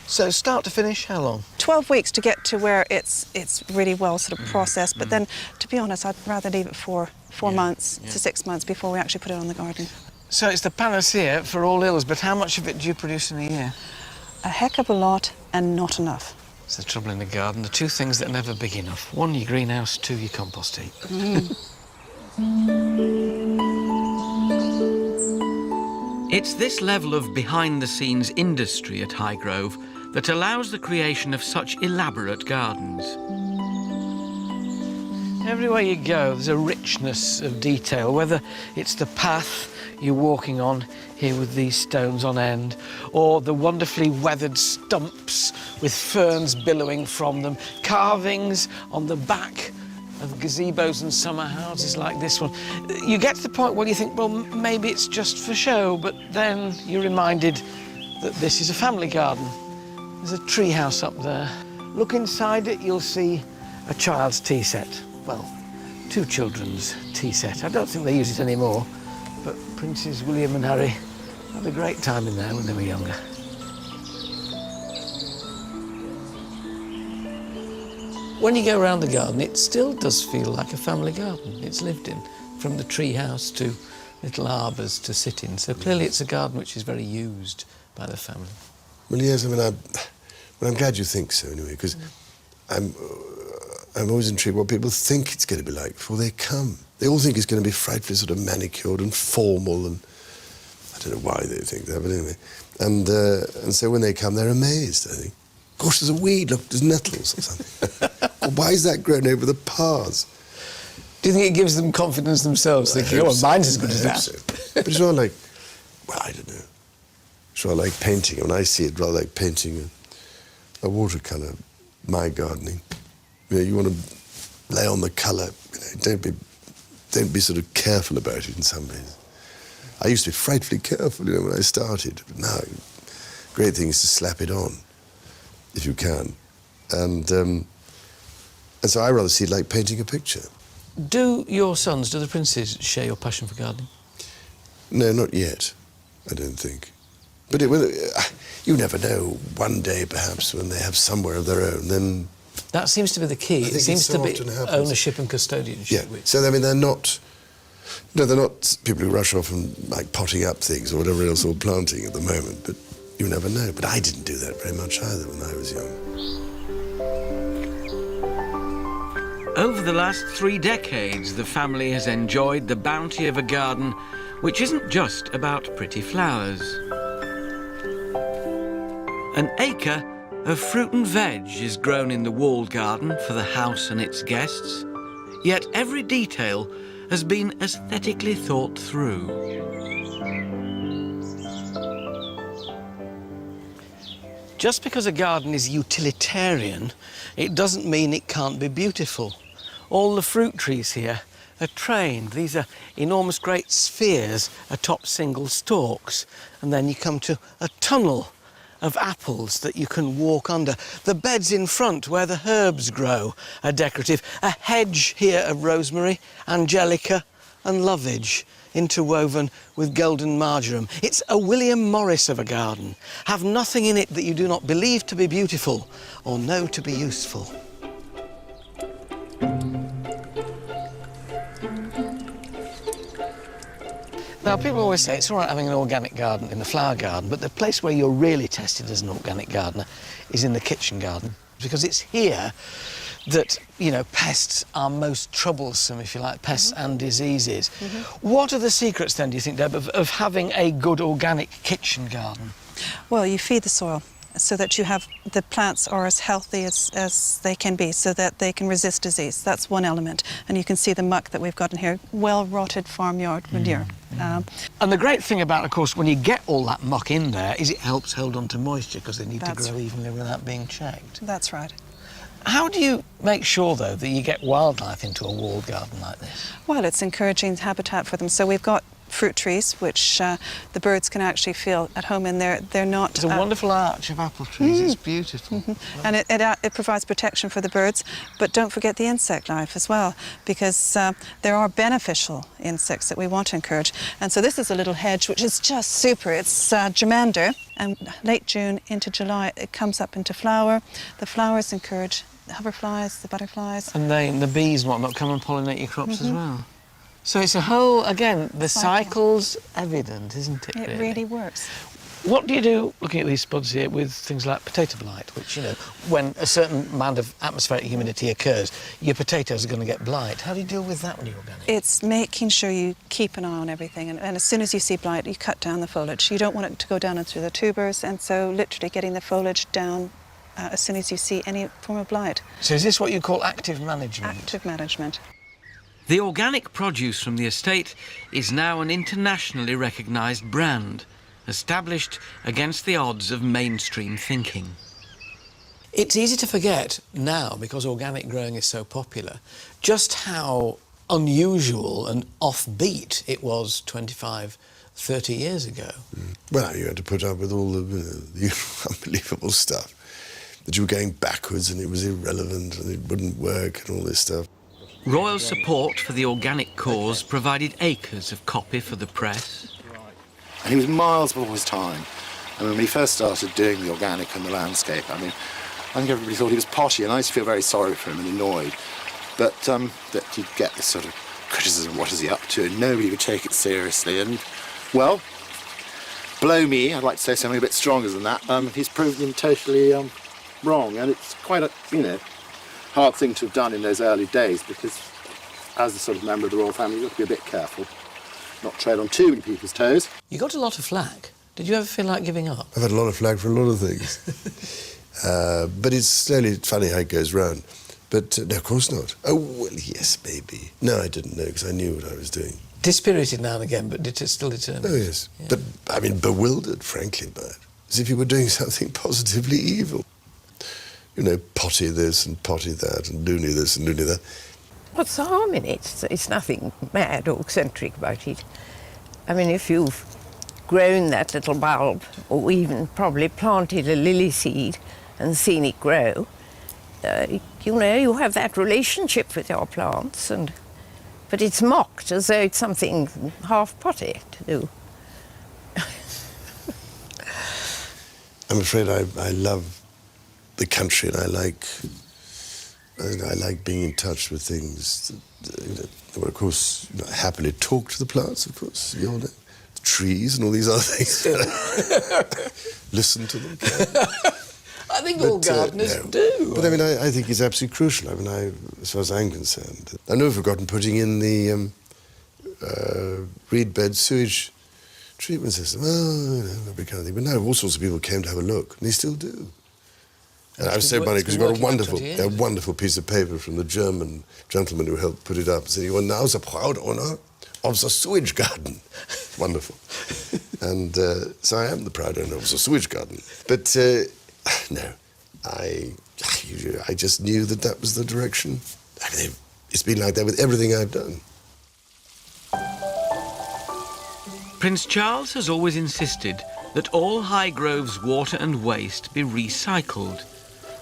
So start to finish, how long? 12 weeks to get to where it's really well sort of processed, but then, to be honest, I'd rather leave it for 4 months to 6 months before we actually put it on the garden. So it's the panacea for all ills, but how much of it do you produce in a year? A heck of a lot, and not enough. It's the trouble in the garden, the 2 things that are never big enough. 1, your greenhouse, 2, your compost heap. It's this level of behind-the-scenes industry at Highrove that allows the creation of such elaborate gardens. Everywhere you go, there's a richness of detail, whether it's the path you're walking on here with these stones on end, or the wonderfully weathered stumps with ferns billowing from them, carvings on the back of gazebos and summer houses like this one. You get to the point where you think, well, maybe it's just for show, but then you're reminded that this is a family garden. There's a tree house up there. Look inside it, you'll see a child's tea set. Well, 2 children's tea set. I don't think they use it anymore, but Princes William and Harry had a great time in there when they were younger. When you go around the garden, it still does feel like a family garden. It's lived in, from the tree house to little arbours to sit in. So clearly it's a garden which is very used by the family. Well, yes, I mean, I'm glad you think so, anyway, because I'm always intrigued what people think it's going to be like before they come. They all think it's going to be frightfully sort of manicured and formal, and I don't know why they think that, but anyway. And so when they come, they're amazed, I think. Gosh, there's a weed, look, there's nettles or something. Well, why is that grown over the paths? Do you think it gives them confidence themselves, thinking, oh, mine's as good as that? So. But it's not like, well, I don't know. It's rather like painting. When I see it, rather like painting a watercolour, my gardening. You know, you want to lay on the colour, you know, don't be sort of careful about it in some ways. I used to be frightfully careful, you know, when I started, but now great thing is to slap it on, if you can. And so I rather see it like painting a picture. Do your sons, do the princes, share your passion for gardening? No, not yet, I don't think. But you never know. One day, perhaps, when they have somewhere of their own, then... That seems to be the key. It seems to be ownership and custodianship. Yeah. So, I mean, they're not... No, they're not people who rush off and, like, potting up things or whatever else, or planting at the moment, but you never know. But I didn't do that very much either when I was young. Over the last 3 decades, the family has enjoyed the bounty of a garden which isn't just about pretty flowers. An acre of fruit and veg is grown in the walled garden for the house and its guests, yet every detail has been aesthetically thought through. Just because a garden is utilitarian, it doesn't mean it can't be beautiful. All the fruit trees here are trained. These are enormous great spheres atop single stalks. And then you come to a tunnel of apples that you can walk under. The beds in front where the herbs grow are decorative. A hedge here of rosemary, angelica and lovage, interwoven with golden marjoram. It's a William Morris of a garden. Have nothing in it that you do not believe to be beautiful or know to be useful. Now, people always say it's all right having an organic garden in the flower garden, but the place where you're really tested as an organic gardener is in the kitchen garden, because it's here that, you know, pests are most troublesome, if you like, pests and diseases. What are the secrets, then, do you think, Deb, of having a good organic kitchen garden? Well, you feed the soil so that you have the plants are as healthy as they can be, so that they can resist disease. That's one element. And you can see the muck that we've got in here, well-rotted farmyard manure. And the great thing about, of course, when you get all that muck in there is it helps hold on to moisture, because they need to grow evenly without being checked. That's right. How do you make sure, though, that you get wildlife into a walled garden like this? Well, it's encouraging habitat for them. So we've got fruit trees, which the birds can actually feel at home in there. They're not... It's a wonderful arch of apple trees. It's beautiful. And it provides protection for the birds, but don't forget the insect life as well, because there are beneficial insects that we want to encourage. And so this is a little hedge, which is just super. It's germander, and late June into July, it comes up into flower. The flowers encourage the hoverflies, the butterflies. And the bees and whatnot come and pollinate your crops as well. So it's a whole, again, the cycle's evident, isn't it? It really works. What do you do, looking at these spuds here, with things like potato blight, which, you know, when a certain amount of atmospheric humidity occurs, your potatoes are going to get blight. How do you deal with that when you're organic? It's making sure you keep an eye on everything, and as soon as you see blight, you cut down the foliage. You don't want it to go down into the tubers, and so literally getting the foliage down as soon as you see any form of blight. So is this what you call active management? Active management. The organic produce from the estate is now an internationally recognised brand, established against the odds of mainstream thinking. It's easy to forget now, because organic growing is so popular, just how unusual and offbeat it was 25, 30 years ago. Well, you had to put up with all the unbelievable stuff, that you were going backwards and it was irrelevant and it wouldn't work and all this stuff. Royal support for the organic cause provided acres of copy for the press. And he was miles before his time. I mean, when he first started doing the organic and the landscape, I mean, I think everybody thought he was potty, and I used to feel very sorry for him and annoyed. But that he'd get this sort of criticism, what is he up to? And nobody would take it seriously. And, well, blow me, I'd like to say something a bit stronger than that. He's proved them totally wrong, and it's quite a, you know, hard thing to have done in those early days, because as a sort of member of the royal family, you've got to be a bit careful, not tread on too many people's toes. You got a lot of flack. Did you ever feel like giving up? I've had a lot of flack for a lot of things. But it's slowly funny how it goes round. But no, of course not. Oh, well, yes, maybe. No, I didn't know, because I knew what I was doing. Dispirited now and again, but still determined. Oh, yes. Yeah. But, I mean, bewildered, frankly, by it. As if you were doing something positively evil. You know, potty this and potty that and loony this and loony that. What's the harm in it? It's nothing mad or eccentric about it. I mean, if you've grown that little bulb, or even probably planted a lily seed and seen it grow, you know, you have that relationship with your plants, but it's mocked as though it's something half potty to do. I'm afraid I love the country, and I like being in touch with things. Well, of course, happily talk to the plants, of course, you know, the trees and all these other things. Listen to them. I think all gardeners do. But I mean, I think it's absolutely crucial. I mean, as far as I'm concerned, I've never forgotten putting in the reed bed sewage treatment system. Oh, you know, every kind of thing. But now all sorts of people came to have a look, and they still do. And I was so funny because we got a wonderful piece of paper from the German gentleman who helped put it up. He said, "You are now the proud owner of the sewage garden." Wonderful. And so I am the proud owner of the sewage garden. But no, I just knew that was the direction. I mean, it's been like that with everything I've done. Prince Charles has always insisted that all Highgrove's water and waste be recycled.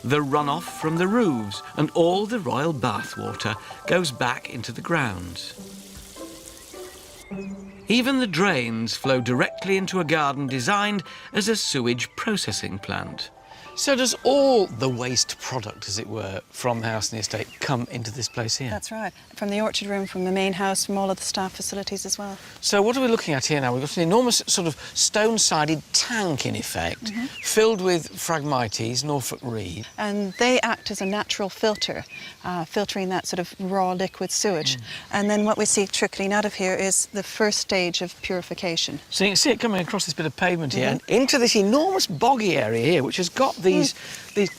The runoff from the roofs and all the royal bathwater goes back into the grounds. Even the drains flow directly into a garden designed as a sewage processing plant. So does all the waste product, as it were, from the house and the estate come into this place here? That's right. From the orchard room, from the main house, from all of the staff facilities as well. So what are we looking at here now? We've got an enormous sort of stone-sided tank, in effect, filled with Phragmites, Norfolk reed. And they act as a natural filter, filtering that sort of raw liquid sewage. And then what we see trickling out of here is the first stage of purification. So you can see it coming across this bit of pavement here and into this enormous boggy area here, which has got these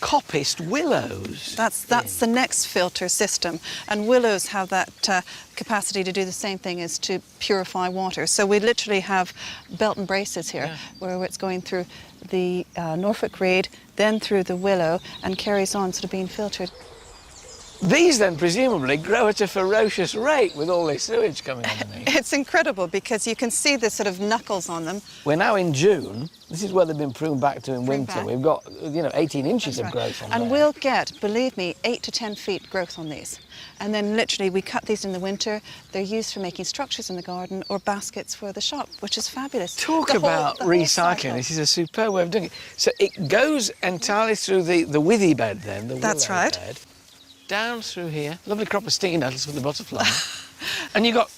coppiced willows. That's the next filter system, and willows have that capacity to do the same thing as to purify water. So we literally have belt and braces here, where it's going through the Norfolk reed, then through the willow, and carries on sort of being filtered. These then presumably grow at a ferocious rate with all this sewage coming underneath. It's incredible because you can see the sort of knuckles on them. We're now in June. This is where they've been pruned back to in winter. We've got, you know, 18 inches of growth on there. And we'll get, believe me, 8 to 10 feet growth on these. And then literally we cut these in the winter. They're used for making structures in the garden or baskets for the shop, which is fabulous. Talk about recycling. This is a superb way of doing it. So it goes entirely through the withy bed then, the That's willow right. bed. Down through here, lovely crop of stinging nettles for the butterfly. And you've got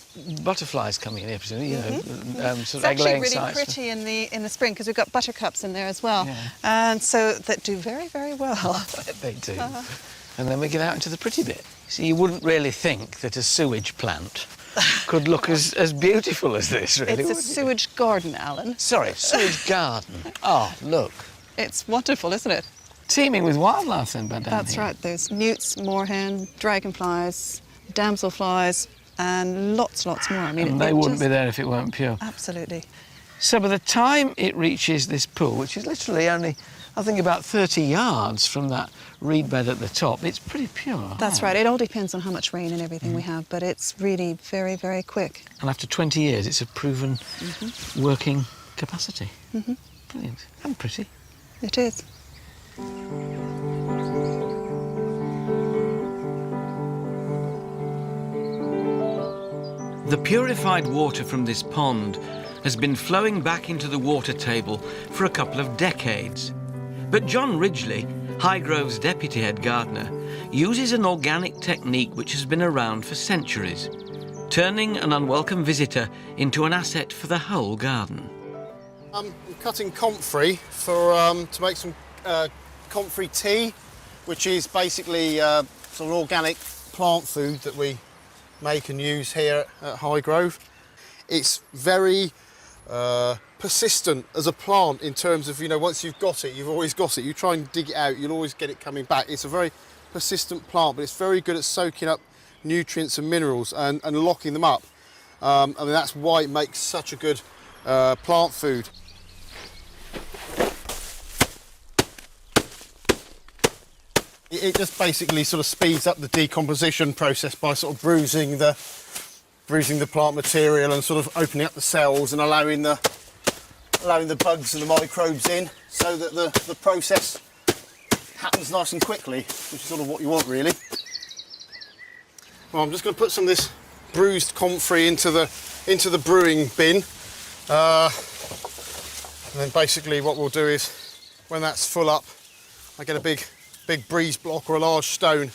butterflies coming in here, presumably, you know, sort of egg-laying sites. It's actually really pretty in the spring because we've got buttercups in there as well. And so that do very, very well. They do. And then we get out into the pretty bit. So you wouldn't really think that a sewage plant could look as beautiful as this, really. It's a sewage garden, Alan. Sorry, sewage garden. Oh, look. It's wonderful, isn't it? Teeming with wildlife then, down That's here. right. There's newts, moorhen, dragonflies, damselflies, and lots more. I mean, and they wouldn't be there if it weren't pure. Absolutely. So by the time it reaches this pool, which is literally only, I think, about 30 yards from that reed bed at the top, it's pretty pure. That's right. It all depends on how much rain and everything we have, but it's really very, very quick. And after 20 years, it's a proven working capacity. Brilliant. And pretty. It is. The purified water from this pond has been flowing back into the water table for a couple of decades. But John Ridgely, Highgrove's deputy head gardener, uses an organic technique which has been around for centuries, turning an unwelcome visitor into an asset for the whole garden. I'm cutting comfrey to make some comfrey tea, which is basically sort of organic plant food that we make and use here at Highrove. It's very persistent as a plant in terms of, you know, once you've got it, you've always got it. You try and dig it out, you'll always get it coming back. It's a very persistent plant, but it's very good at soaking up nutrients and minerals and locking them up. I mean, that's why it makes such a good plant food. It just basically sort of speeds up the decomposition process by sort of bruising the plant material and sort of opening up the cells and allowing the allowing the bugs and the microbes in so that the process happens nice and quickly, which is sort of what you want, really. Well, I'm just going to put some of this bruised comfrey into the brewing bin. And then basically what we'll do is, when that's full up, I get a big breeze block or a large stone,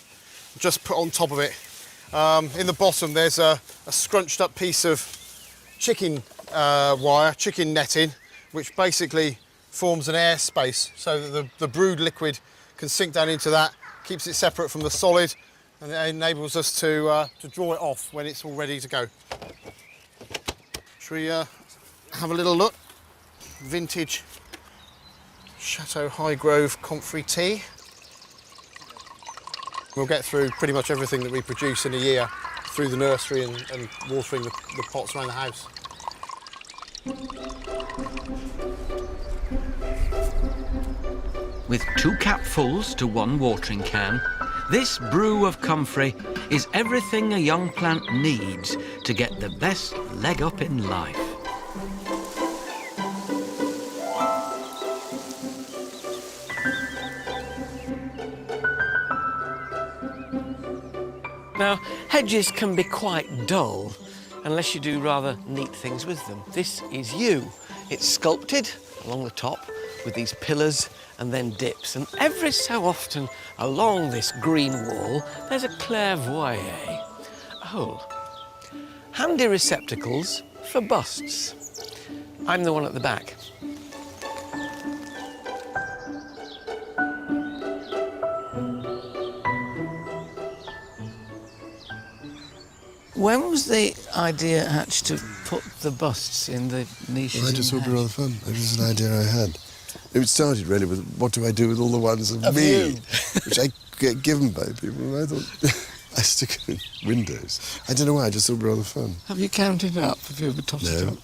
just put on top of it. In the bottom there's a scrunched up piece of chicken wire, chicken netting, which basically forms an air space so that the brewed liquid can sink down into that, keeps it separate from the solid, and it enables us to draw it off when it's all ready to go. Shall we have a little look? Vintage Chateau Highrove comfrey tea. We'll get through pretty much everything that we produce in a year through the nursery and watering the pots around the house. With 2 capfuls to 1 watering can, this brew of comfrey is everything a young plant needs to get the best leg up in life. Now, hedges can be quite dull unless you do rather neat things with them. This is yew. It's sculpted along the top with these pillars and then dips. And every so often along this green wall, there's a clairvoyant. Oh, handy receptacles for busts. I'm the one at the back. When was the idea hatched to put the busts in the niches? Well, I just thought it'd be rather fun. It was an idea I had. It started really with what do I do with all the ones of me, which I get given by people. And I thought I stick it in windows. I don't know why. I just thought it'd be rather fun. Have you counted up? Have you ever tossed it up?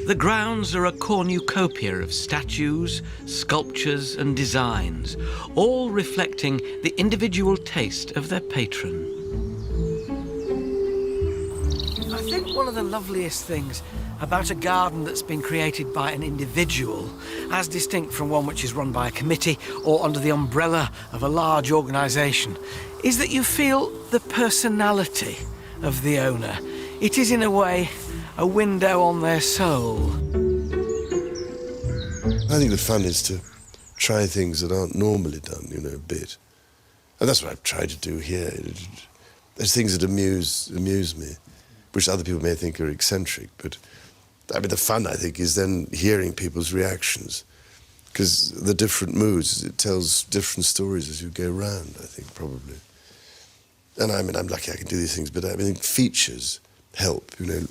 The grounds are a cornucopia of statues, sculptures and designs, all reflecting the individual taste of their patron. I think one of the loveliest things about a garden that's been created by an individual, as distinct from one which is run by a committee or under the umbrella of a large organisation, is that you feel the personality of the owner. It is, in a way, a window on their soul. I think the fun is to try things that aren't normally done, you know, a bit. And that's what I've tried to do here. There's things that amuse me, which other people may think are eccentric, but I mean, the fun, I think, is then hearing people's reactions, because the different moods, it tells different stories as you go round, I think, probably. And I mean, I'm lucky I can do these things, but I mean, features help, you know,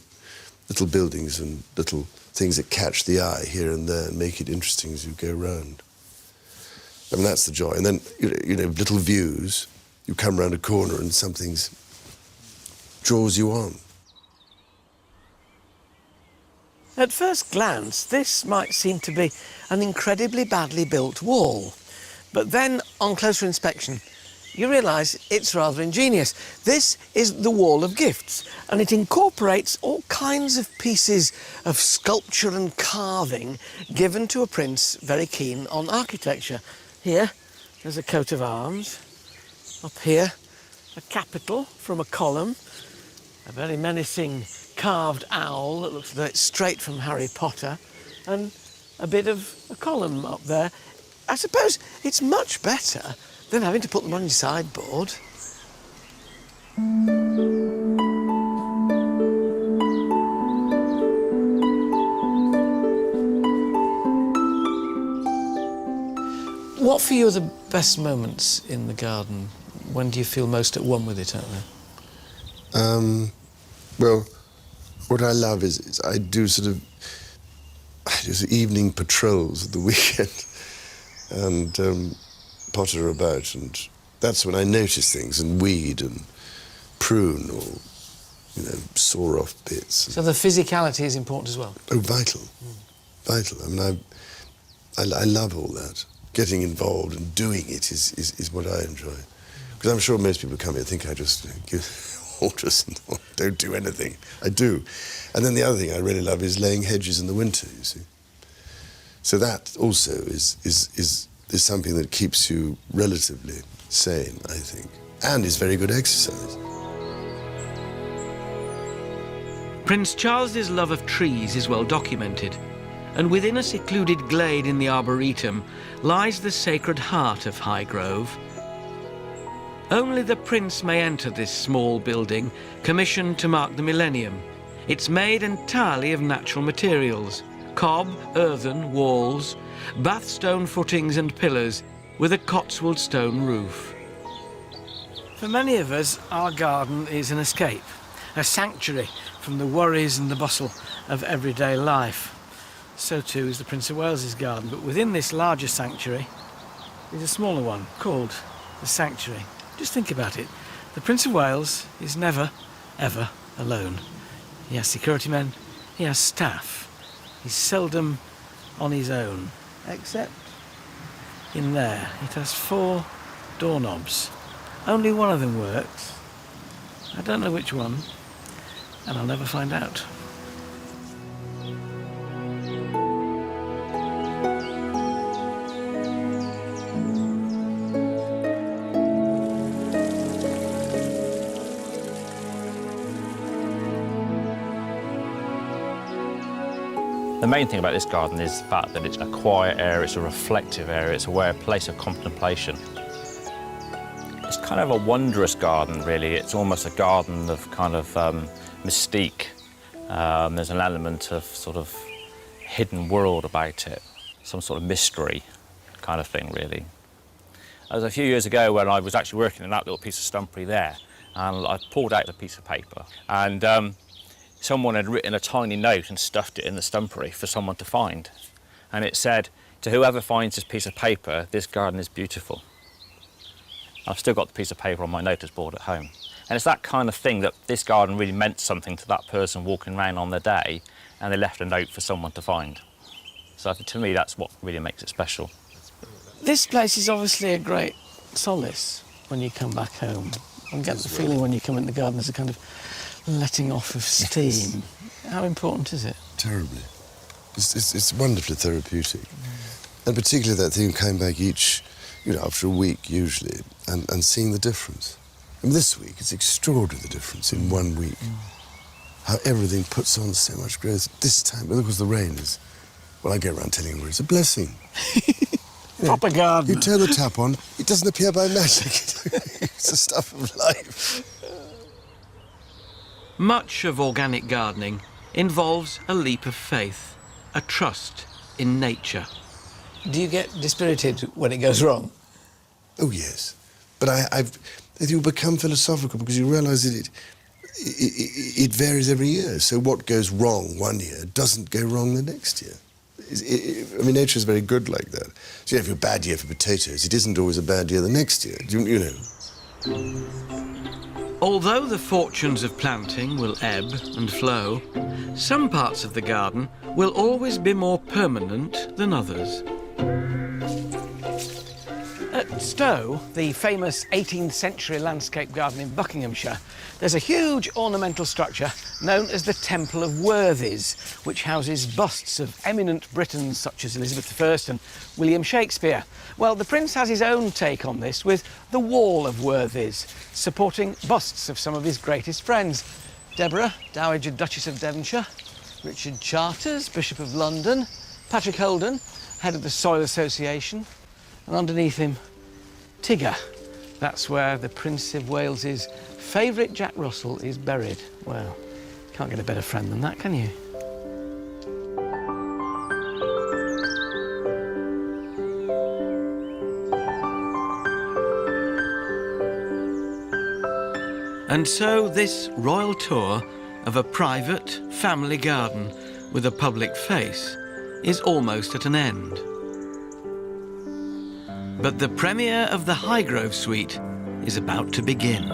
little buildings and little things that catch the eye here and there and make it interesting as you go round. I mean, that's the joy. And then, you know, little views, you come round a corner and something draws you on. At first glance, this might seem to be an incredibly badly built wall. But then, on closer inspection, you realise it's rather ingenious. This is the Wall of Gifts, and it incorporates all kinds of pieces of sculpture and carving given to a prince very keen on architecture. Here, there's a coat of arms. Up here, a capital from a column. A very menacing carved owl that looks like it's straight from Harry Potter. And a bit of a column up there. I suppose it's much better than having to put them on your sideboard. What for you are the best moments in the garden? When do you feel most at one with it out there? Well, what I love is I do evening patrols at the weekend and potter about, and that's when I notice things and weed and prune or, you know, saw off bits. So the physicality is important as well? Oh, vital. Vital. I mean, I love all that. Getting involved and doing it is what I enjoy. Because I'm sure most people come here think I just give orders and don't do anything. I do. And then the other thing I really love is laying hedges in the winter, you see. So that also is something that keeps you relatively sane, I think, and is very good exercise. Prince Charles's love of trees is well documented, and within a secluded glade in the Arboretum lies the Sacred Heart of Highrove. Only the Prince may enter this small building, commissioned to mark the millennium. It's made entirely of natural materials: cob, earthen, walls, bathstone footings and pillars, with a Cotswold stone roof. For many of us, our garden is an escape, a sanctuary from the worries and the bustle of everyday life. So too is the Prince of Wales's garden, but within this larger sanctuary is a smaller one called the Sanctuary. Just think about it. The Prince of Wales is never, ever alone. He has security men, he has staff. He's seldom on his own, except in there. It has 4 doorknobs. Only one of them works. I don't know which one, and I'll never find out. The main thing about this garden is the fact that it's a quiet area, it's a reflective area, it's a place of contemplation. It's kind of a wondrous garden, really. It's almost a garden of kind of mystique. There's an element of sort of hidden world about it, some sort of mystery kind of thing, really. It was a few years ago when I was actually working in that little piece of stumpery there, and I pulled out a piece of paper, and someone had written a tiny note and stuffed it in the stumpery for someone to find. And it said, "To whoever finds this piece of paper, this garden is beautiful." I've still got the piece of paper on my notice board at home. And it's that kind of thing, that this garden really meant something to that person walking around on their day, and they left a note for someone to find. So to me, that's what really makes it special. This place is obviously a great solace when you come back home. I get the feeling when you come in the garden there's a kind of letting off of steam. How important is it? Terribly. It's wonderfully therapeutic. And particularly that thing coming back each, after a week usually, and seeing the difference. And this week, it's extraordinary, the difference in 1 week. How everything puts on so much growth. This time, because the rain is, well, I go around telling everyone it's a blessing. Proper garden. You turn the tap on, it doesn't appear by magic. It's the stuff of life. Much of organic gardening involves a leap of faith, a trust in nature. Do you get dispirited when it goes wrong? Oh, yes. But I think you become philosophical because you realise that it varies every year. So what goes wrong one year doesn't go wrong the next year. Nature is very good like that. So if you're a bad year for potatoes, it isn't always a bad year the next year, you know. Although the fortunes of planting will ebb and flow, some parts of the garden will always be more permanent than others. At Stowe, the famous 18th century landscape garden in Buckinghamshire, there's a huge ornamental structure known as the Temple of Worthies, which houses busts of eminent Britons such as Elizabeth I and William Shakespeare. Well, the Prince has his own take on this with the Wall of Worthies, supporting busts of some of his greatest friends. Deborah, Dowager Duchess of Devonshire, Richard Charters, Bishop of London, Patrick Holden, head of the Soil Association, and underneath him, Tigger. That's where the Prince of Wales's favourite Jack Russell is buried. Well, can't get a better friend than that, can you? And so this royal tour of a private family garden with a public face is almost at an end. But the premiere of the Highrove suite is about to begin.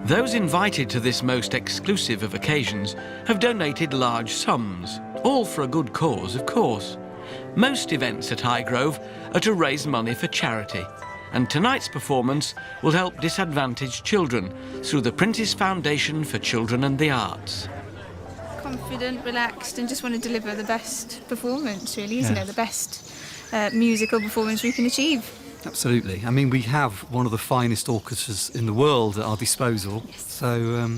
Those invited to this most exclusive of occasions have donated large sums, all for a good cause, of course. Most events at Highrove are to raise money for charity, And tonight's performance will help disadvantaged children through the Prince's Foundation for Children and the Arts. Confident, relaxed, and just want to deliver the best performance, really, isn't it? The best musical performance we can achieve. Absolutely. I mean, we have one of the finest orchestras in the world at our disposal, so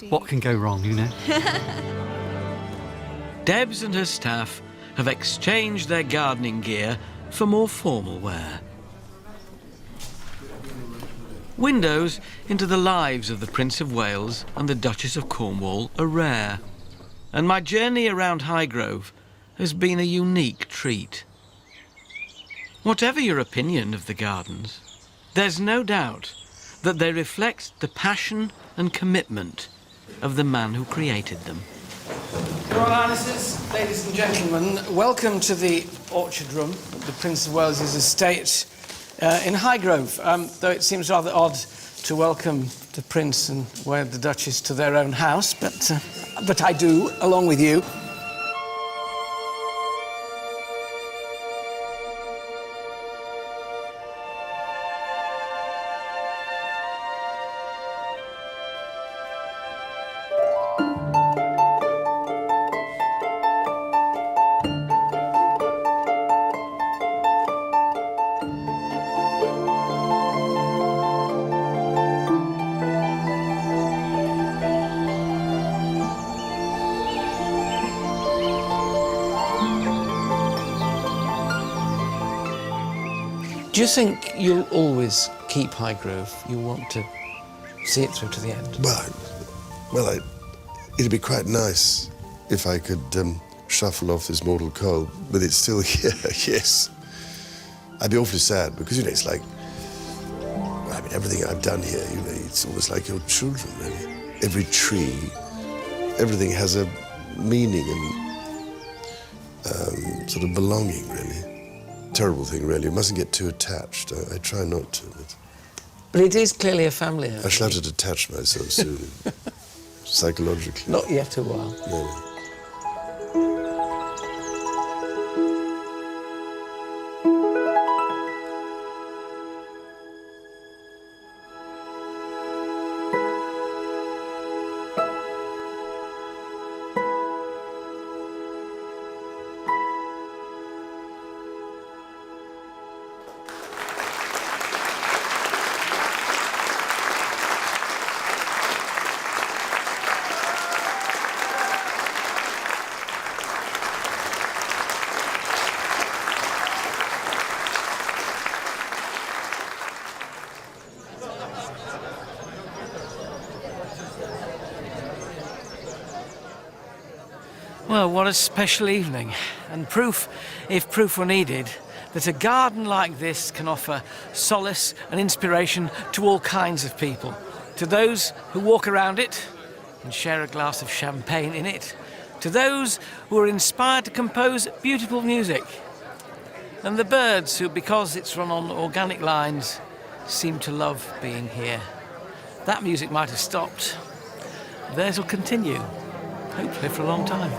what can go wrong, you know? Debs and her staff have exchanged their gardening gear for more formal wear. Windows into the lives of the Prince of Wales and the Duchess of Cornwall are rare, and my journey around Highrove has been a unique treat. Whatever your opinion of the gardens, there's no doubt that they reflect the passion and commitment of the man who created them. Your Royal Highnesses, ladies and gentlemen, welcome to the orchard room at the Prince of Wales's estate in Highrove, though it seems rather odd to welcome the Prince and the Duchess to their own house, but I do, along with you. Do you think you'll always keep Highrove? You want to see it through to the end? Well, it'd be quite nice if I could shuffle off this mortal coil, but it's still here, yes. I'd be awfully sad because, you know, it's like, I mean, everything I've done here, you know, it's almost like your children, really. Every tree, everything has a meaning and sort of belonging, really. Terrible thing, really. You mustn't get too attached. I try not to. But it is clearly a family home. I shall have to detach myself soon, psychologically. Not yet a while. No. Well, what a special evening, and proof, if proof were needed, that a garden like this can offer solace and inspiration to all kinds of people. To those who walk around it and share a glass of champagne in it, to those who are inspired to compose beautiful music, and the birds who, because it's run on organic lines, seem to love being here. That music might have stopped. Theirs will continue, hopefully for a long time.